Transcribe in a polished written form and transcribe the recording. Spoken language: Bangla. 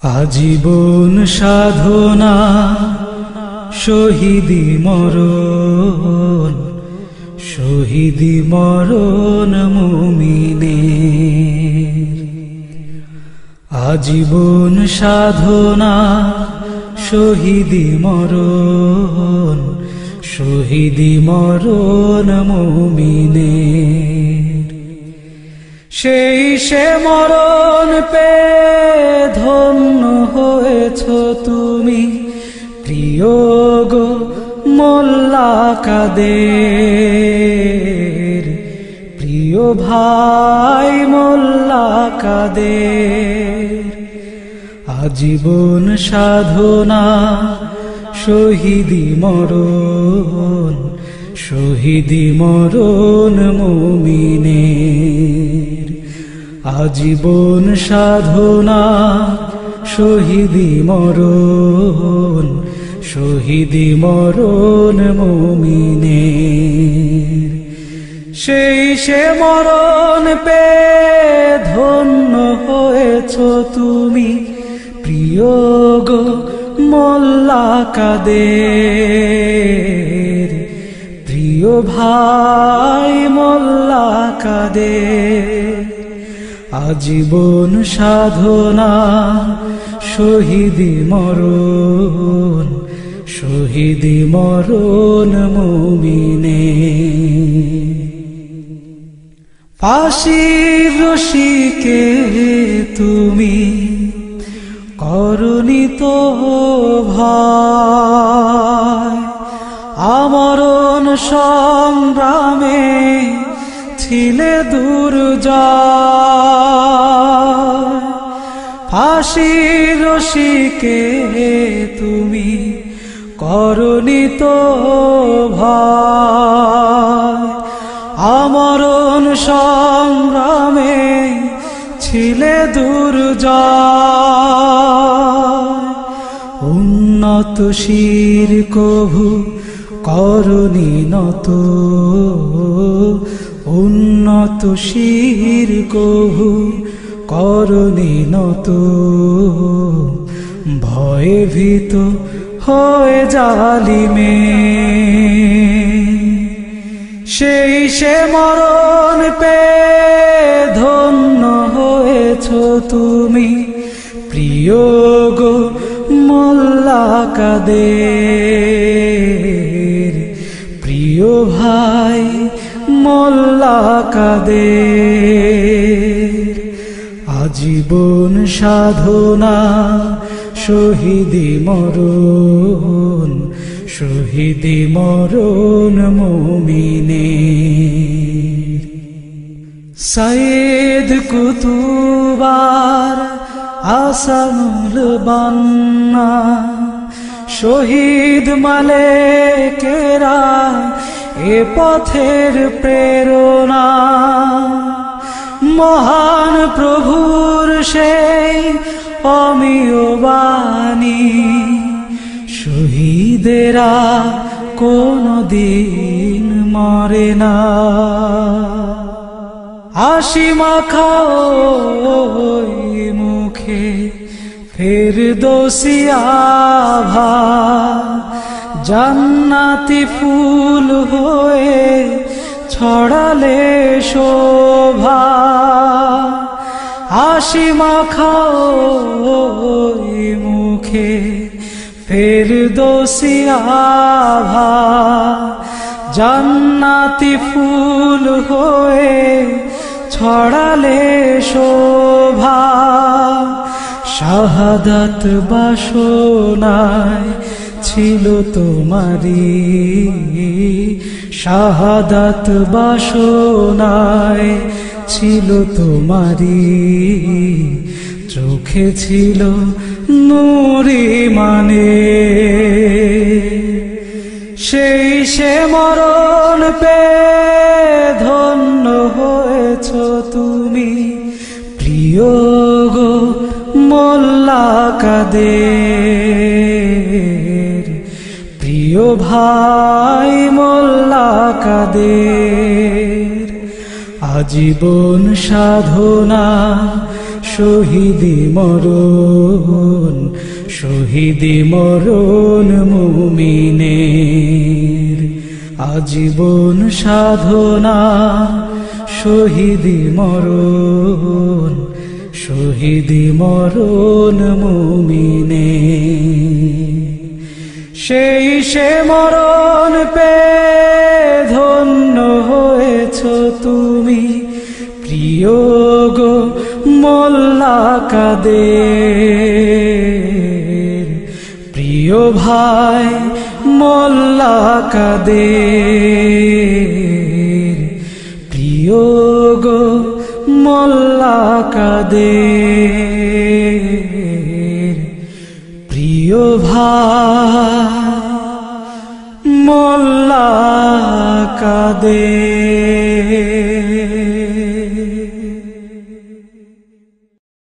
আজীবন সাধনা শহীদি মরণ, শহীদি মরণ মুমিনের। আজীবন সাধনা শহীদি মরণ, শহীদি মরণ মুমিনের। সেই সে মরণ পেয়ে ধন্য হয়েছ তুমি, প্রিয় গো মোল্লা কাদের, প্রিয় ভাই মোল্লা কাদের। আজীবন সাধনা শহীদি মরণ, শহীদি মরণ মুমিনের। আজীবন সাধনা শহীদি মরণ, শহীদি মরণ মুমিনের। সেই সে মরণ পেয়ে ধন্য হয়েছ তুমি, প্রিয় গো মোল্লা কাদের, প্রিয় ভাই মোল্লা কাদের। আজীবন সাধনা শহীদি মরণ, শহীদি মরণ মুমিনের। ফাঁসির রশিকে তুমি করনি তো ভয়, আমরণ সংগ্রামে ছিলে দুর্জয়। ফাঁসির রশিকে তুমি করনি তো ভয়, আমরণ সংগ্রামে ছিলে দুর্জয়। উন্নত শির কভু করনি নত, উন্নত শির কভু করনি নত। ভয়ে ভীত হয়ে জালিমে সেই সে মরণ পেয়ে ধন্য হয়েছ তুমি, প্রিয় গো মোল্লা কাদের, প্রিয় ভাই মোল্লা কাদের। আজীবন সাধনা শহীদি মরণ, শহীদি মরণ মুমিনের। সাইয়েদ কুতুবার আসানুল বান্না, শহীদ মালেকেরা এ পথের প্রেরণা। মহান প্রভুর সেই অমিয় বাণী, শহীদেরা কোনদিন মরে না। হাসি মাখাও মুখে ফেরদৌসী আভা, জান্নাতি ফুল হয়ে ছড়ালে শোভা। হাসি মাখাও মুখে ফেরদৌসী আভা, জান্নাতি ফুল হয়ে ছড়ালে শোভা। শাহাদাত বাসনায় ছিল তোমারি, শাহাদাত বাসনায় ছিল তোমারি। চোখে ছিল নূরি মানে, সেই সে মরণ পেয়ে ধন্য হয়েছ তুমি, প্রিয় গো মোল্লা কাদের, প্রিয় ভাই মোল্লা কাদের। আজীবন সাধনা শহীদি মরণ, শহীদি মরণ মুমিনের। আজীবন সাধনা শহীদি মরণ, শহীদি মরণ মুমিনের। সেই সে মরণ পেয়ে ধন্য হয়েছ তুমি, প্রিয় গো মোল্লা কাদের, প্রিয় ভাই মোল্লা কাদের, প্রিয় গো মোল্লা কাদের, প্রিয় ভাই মোল্লা কাদের।